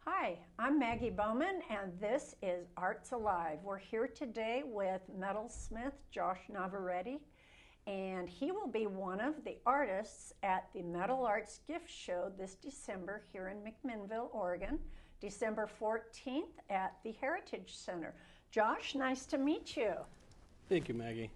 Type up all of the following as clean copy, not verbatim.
Hi, I'm Maggie Bowman, and this is Arts Alive. We're here today with metalsmith Josh Navarrete, and he will be one of the artists at the Metal Arts Gift Show this December here in McMinnville, Oregon, December 14th at the Heritage Center. Josh, nice to meet you. Thank you, Maggie.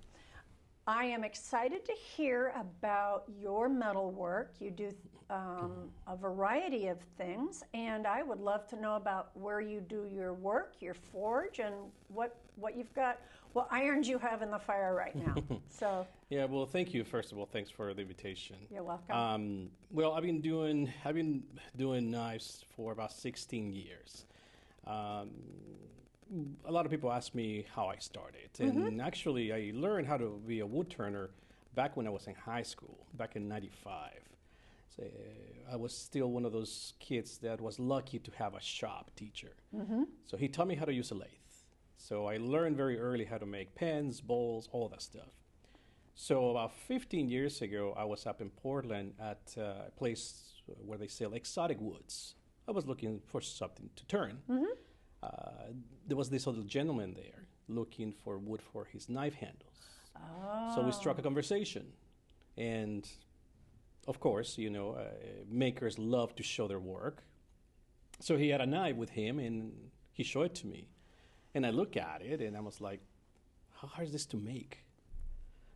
I am excited to hear about your metal work. You do a variety of things, and I would love to know about where you do your work, your forge, and what you've got, what irons you have in the fire right now. So yeah, well, thank you. First of all, thanks for the invitation. You're welcome. Well, I've been doing knives for about 16 years. A lot of people ask me how I started, and actually I learned how to be a wood turner back when I was in high school, back in '95. So, I was still one of those kids that was lucky to have a shop teacher. So he taught me how to use a lathe. So I learned very early how to make pens, bowls, all that stuff. So about 15 years ago, I was up in Portland at a place where they sell exotic woods. I was looking for something to turn. There was this other gentleman there looking for wood for his knife handles. Oh. So we struck a conversation. And of course, you know, makers love to show their work. So he had a knife with him and he showed it to me. And I looked at it and I was like, how hard is this to make?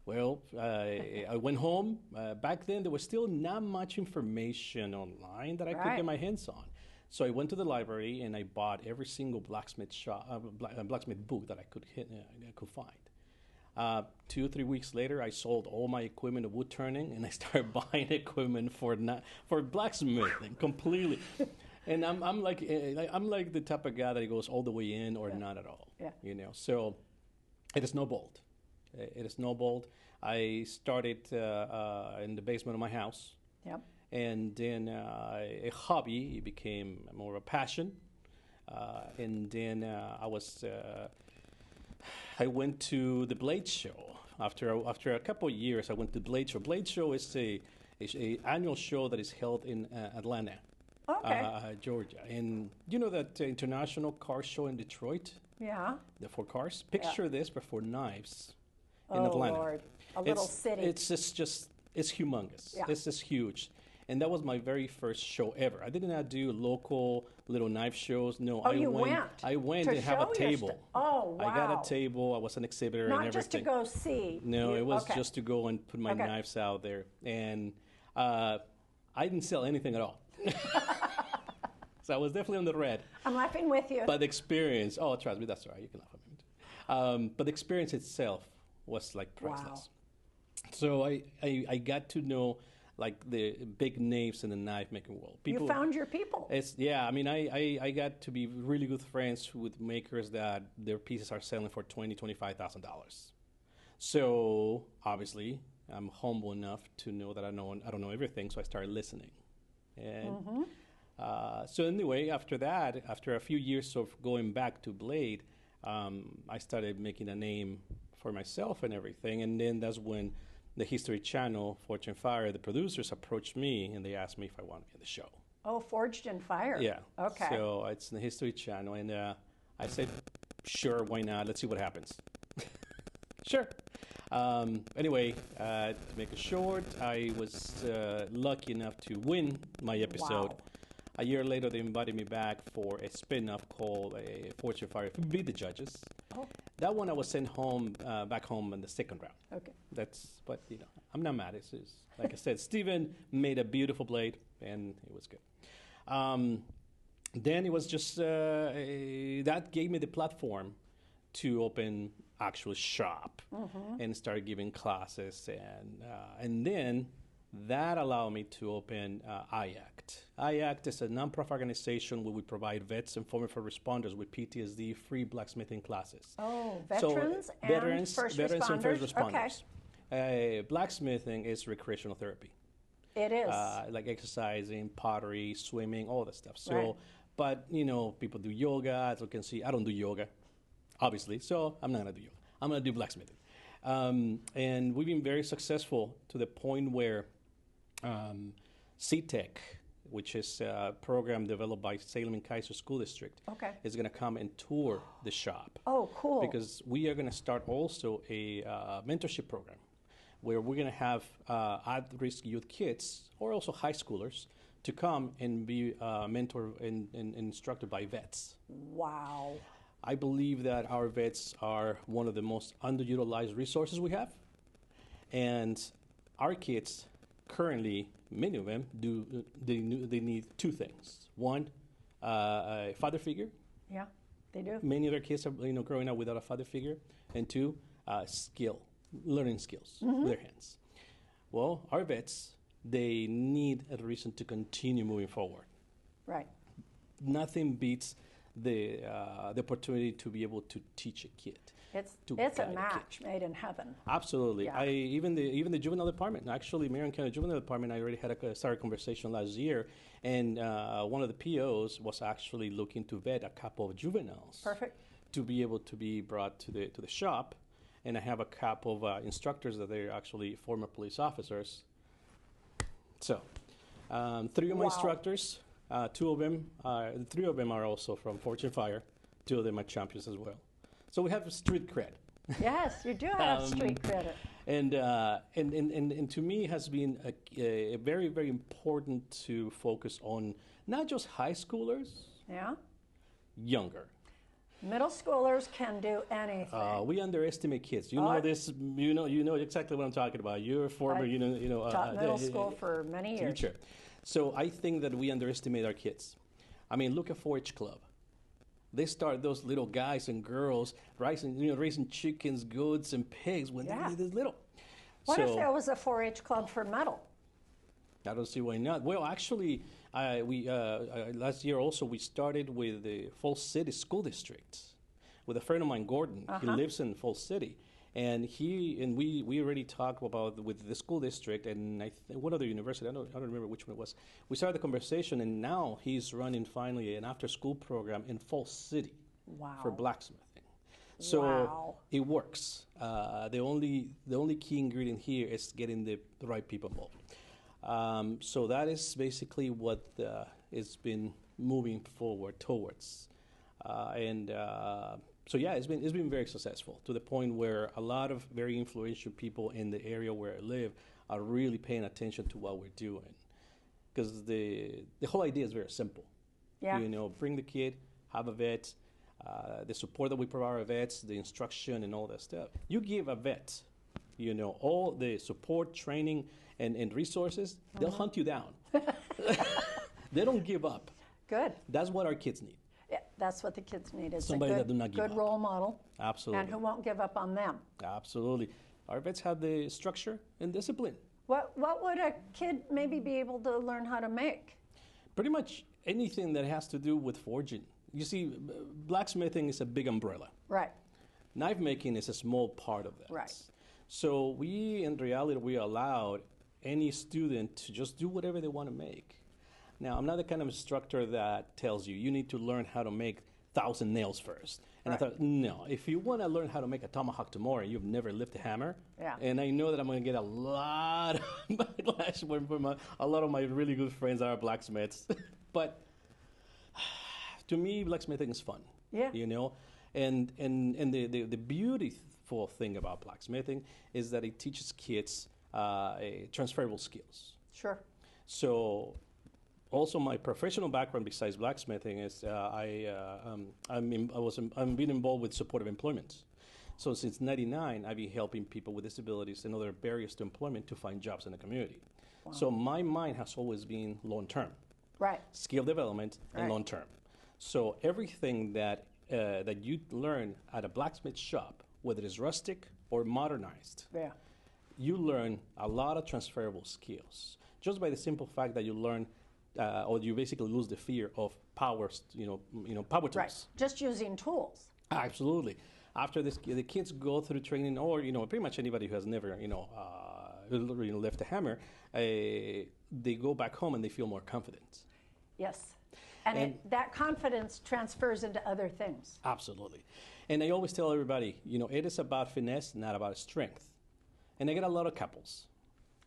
Well, I went home. Back then, there was still not much information online that I could get my hands on. So I went to the library and I bought every single blacksmith book that I could find. 2 or 3 weeks later, I sold all my equipment of wood turning and I started buying equipment for blacksmithing completely. And I'm like the type of guy that goes all the way in or not at all. Yeah. You know, so it snowballed. It snowballed. I started in the basement of my house. Yep. And then a hobby became more of a passion. And then I went to the Blade Show. After a couple of years, I went to the Blade Show. Blade Show is a annual show that is held in Atlanta, Georgia. And you know that international car show in Detroit? Yeah. For cars? Picture this, but for knives in Atlanta. Oh, Lord. A little city. It's humongous. Yeah. It's just huge. And that was my very first show ever. I did not do local little knife shows. No, I went and have a table. Oh, wow. I got a table. I was an exhibitor and everything. Not just to go see. No, it was just to go and put my knives out there. And I didn't sell anything at all. So I was definitely on the red. I'm laughing with you. But the experience, trust me, that's all right. You can laugh at me. But the experience itself was like priceless. Wow. So I got to know like the big names in the knife making world. You found your people. I mean, I got to be really good friends with makers that their pieces are selling for $20,000-$25,000. So obviously, I'm humble enough to know that I don't know everything. So I started listening, and so anyway, after that, after a few years of going back to Blade, I started making a name for myself and everything, and then that's when the History Channel, Forged in Fire, the producers approached me and they asked me if I wanted to be in the show. Oh, Forged in Fire. Yeah. Okay. So it's the History Channel, and I said, sure, why not? Let's see what happens. Sure. Anyway, to make it short, I was lucky enough to win my episode. Wow. A year later, they invited me back for a spin-off called Forged in Fire to be the judges. Oh. That one I was sent home, back home in the second round. Okay. But you know, I'm not mad. It's like I said, Steven made a beautiful blade, and it was good. Then it was just that gave me the platform to open actual shop and start giving classes, and then That allowed me to open IACT. IACT is a nonprofit organization where we provide vets and former first responders with PTSD free blacksmithing classes. Oh, veterans and first veterans and first responders. responders. Blacksmithing is recreational therapy. It is. Like exercising, pottery, swimming, all that stuff. So, Right. but people do yoga. As you can see, I don't do yoga, obviously. So I'm not gonna do yoga. I'm gonna do blacksmithing, and we've been very successful to the point where CTEC, which is a program developed by Salem and Kaiser School District, Okay. is gonna come and tour the shop. Oh, cool. Because we are gonna start also a mentorship program, where we're going to have at-risk youth kids or also high schoolers to come and be mentored and instructed by vets. Wow. I believe that our vets are one of the most underutilized resources we have. And our kids currently, many of them, they need two things. One, a father figure. Yeah, they do. Many of their kids are growing up without a father figure. And two, learning skills with their hands. Well, our vets, they need a reason to continue moving forward. Right. Nothing beats the opportunity to be able to teach a kid. It's guide a kid. match made in heaven. Absolutely. Yeah. Even the juvenile department. Actually, Marion County Juvenile Department. I already had started conversation last year, and one of the POs was actually looking to vet a couple of juveniles. Perfect. To be able to be brought to the shop. And I have a couple of instructors that they're actually former police officers. So, three of my Wow. instructors, three of them are also from Fortune Fire. Two of them are champions as well. So we have street cred. Yes, you do have street credit. And to me, it has been a very, very important to focus on not just high schoolers, Yeah. younger. Middle schoolers can do anything. We underestimate kids. You know this. You know exactly what I'm talking about. You're a former, Taught middle school for many years. teacher. So I think that we underestimate our kids. I mean, look at 4-H Club. They start those little guys and girls raising chickens, goats, and pigs when they're this little. What if there was a 4-H club for metal? I don't see why not. Well, actually, we last year also we started with the Falls City School District with a friend of mine, Gordon. He lives in Falls City, and we already talked about with the school district and one other university. I don't remember which one it was. We started the conversation, and now he's running finally an after-school program in Falls City for blacksmithing. So it works. The only key ingredient here is getting the right people involved. So that is basically what it's been moving forward towards, so yeah, it's been very successful to the point where a lot of very influential people in the area where I live are really paying attention to what we're doing, because the whole idea is very simple. Yeah. Bring the kid, have a vet, the support that we provide our vets, the instruction and all that stuff. You give a vet, all the support, training, and resources, they'll hunt you down. They don't give up. Good. That's what our kids need. Yeah, that's what the kids need. Is Somebody a that do not give good up. role model. Absolutely. And who won't give up on them. Absolutely. Our vets have the structure and discipline. What would a kid maybe be able to learn how to make? Pretty much anything that has to do with forging. You see, blacksmithing is a big umbrella. Right. Knife making is a small part of that. Right. So in reality, we allowed any student to just do whatever they want to make. Now, I'm not the kind of instructor that tells you need to learn how to make 1,000 nails first. And I thought, no, if you want to learn how to make a tomahawk tomorrow and you've never lifted a hammer, and I know that I'm going to get a lot of backlash from a lot of my really good friends that are blacksmiths, but to me, blacksmithing is fun. Yeah. And the beautiful thing about blacksmithing is that it teaches kids transferable skills. Sure. So also my professional background besides blacksmithing is I'm been involved with supportive employment. So since '99, I've been helping people with disabilities and other barriers to employment to find jobs in the community. Wow. So my mind has always been long term. Right. Skill development and long term. So everything that you learn at a blacksmith shop, whether it's rustic or modernized, you learn a lot of transferable skills just by the simple fact that you learn, or you basically lose the fear of powers, power tools. Right. Just using tools. Absolutely. After this, the kids go through training, or pretty much anybody who has never, left a hammer, they go back home and they feel more confident. Yes. And that confidence transfers into other things. Absolutely. And I always tell everybody, it is about finesse, not about strength. And I get a lot of couples.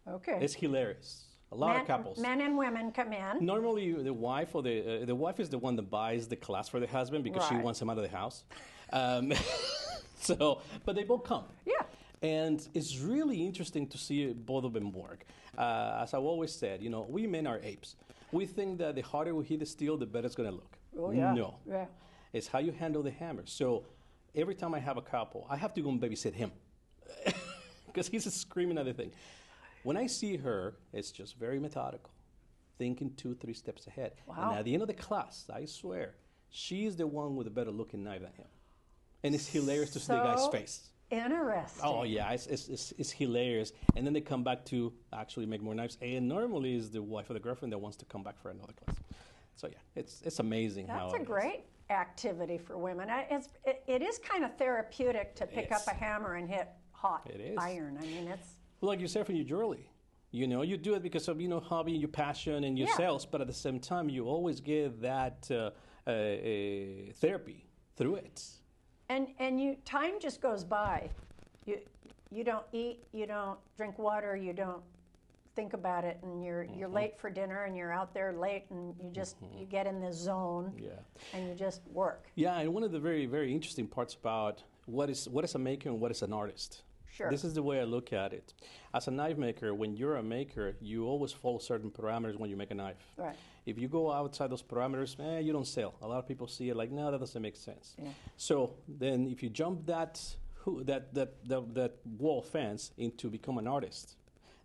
Okay. It's hilarious. A lot of couples. Men and women come in. Normally, the wife is the one that buys the class for the husband because she wants him out of the house. But they both come. Yeah. And it's really interesting to see both of them work. As I've always said, we men are apes. We think that the harder we hit the steel, the better it's going to look. Oh, yeah. No. Yeah. It's how you handle the hammer. So every time I have a couple, I have to go and babysit him because he's screaming at the thing. When I see her, it's just very methodical, thinking 2-3 steps ahead. Wow. And at the end of the class, I swear, she's the one with a better looking knife than him. And it's hilarious to see the guy's face. Interesting. Oh, yeah, it's hilarious. And then they come back to actually make more knives. And normally it's the wife or the girlfriend that wants to come back for another class. So, yeah, it's amazing That's a great activity for women. It is kind of therapeutic to pick up a hammer and hit hot iron. I mean, it's... Well, like you said, from your jewelry. You do it because of, hobby, your passion, and your sales. But at the same time, you always get that therapy through it. And time just goes by. You don't eat, you don't drink water, you don't think about it, and you're late for dinner, and you're out there late, and you just you get in the zone, and you just work. Yeah, and one of the very, very interesting parts about what is a maker and what is an artist. Sure. This is the way I look at it. As a knife maker, when you're a maker, you always follow certain parameters when you make a knife. Right. If you go outside those parameters, you don't sell. A lot of people see it like, no, that doesn't make sense. Yeah. So then if you jump that wall fence into become an artist,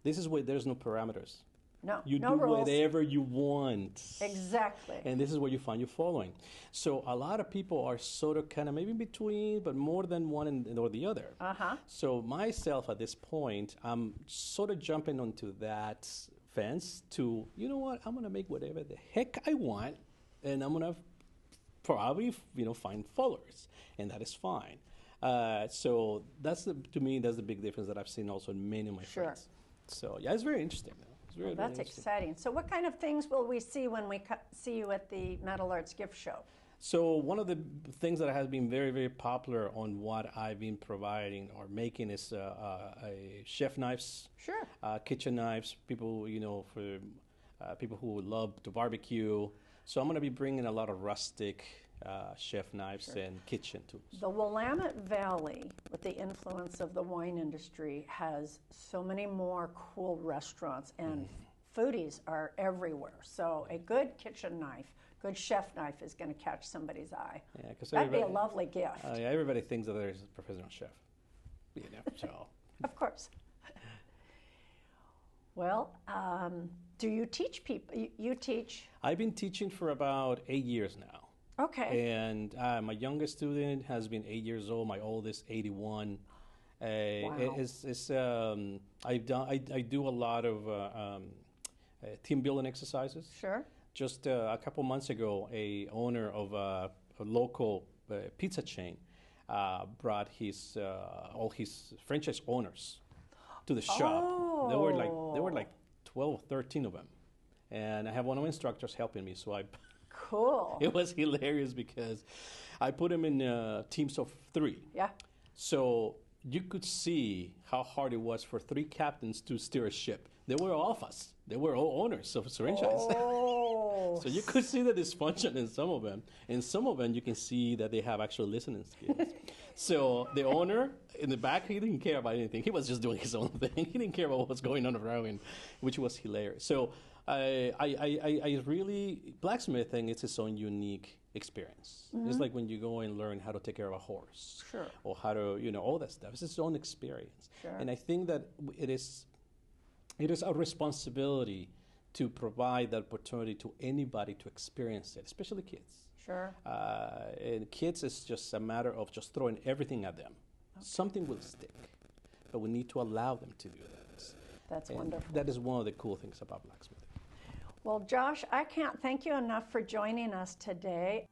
this is where there's no parameters. No, you no do rules. whatever you want. Exactly. And this is where you find your following. So a lot of people are sort of kind of maybe in between, but more than one or the other. Uh-huh. So myself at this point, I'm sort of jumping onto that fence to, you know what, I'm going to make whatever the heck I want, and I'm going to probably, find followers, and that is fine. So to me, that's the big difference that I've seen also in many of my friends. So yeah, it's very interesting. Well, that's exciting. So what kind of things will we see when we see you at the Metal Arts Gift Show? So one of the things that has been very, very popular on what I've been providing or making is chef knives, sure, kitchen knives. People, for people who would love to barbecue. So I'm going to be bringing a lot of rustic chef knives and kitchen tools. The Willamette Valley, with the influence of the wine industry, has so many more cool restaurants, and foodies are everywhere. So a good kitchen knife, good chef knife is going to catch somebody's eye. Yeah, that'd be a lovely gift. Everybody thinks that there's a professional chef. So. Of course. Well, do you teach people? You teach? I've been teaching for about 8 years now. Okay. And my youngest student has been 8 years old. My oldest, 81. Wow. I do a lot of team building exercises. Sure. Just a couple months ago, a owner of a local pizza chain brought all his franchise owners to the shop. Oh. There were like 12, 13 of them, and I have one of my instructors helping me. So Cool. It was hilarious because I put them in teams of 3. Yeah. So you could see how hard it was for 3 captains to steer a ship. They were all of us. They were all owners of franchise. Oh. So you could see the dysfunction in some of them. In some of them, you can see that they have actual listening skills. So the owner in the back, he didn't care about anything. He was just doing his own thing. He didn't care about what was going on around him, which was hilarious. So I really, blacksmithing is its own unique experience. Mm-hmm. It's like when you go and learn how to take care of a horse. Sure. Or how to, all that stuff. It's its own experience. Sure. And I think that it is our responsibility to provide that opportunity to anybody to experience it, especially kids. Sure. And kids, it's just a matter of just throwing everything at them. Okay. Something will stick. but we need to allow them to do that. That's And wonderful. that is one of the cool things about blacksmithing. Well, Josh, I can't thank you enough for joining us today.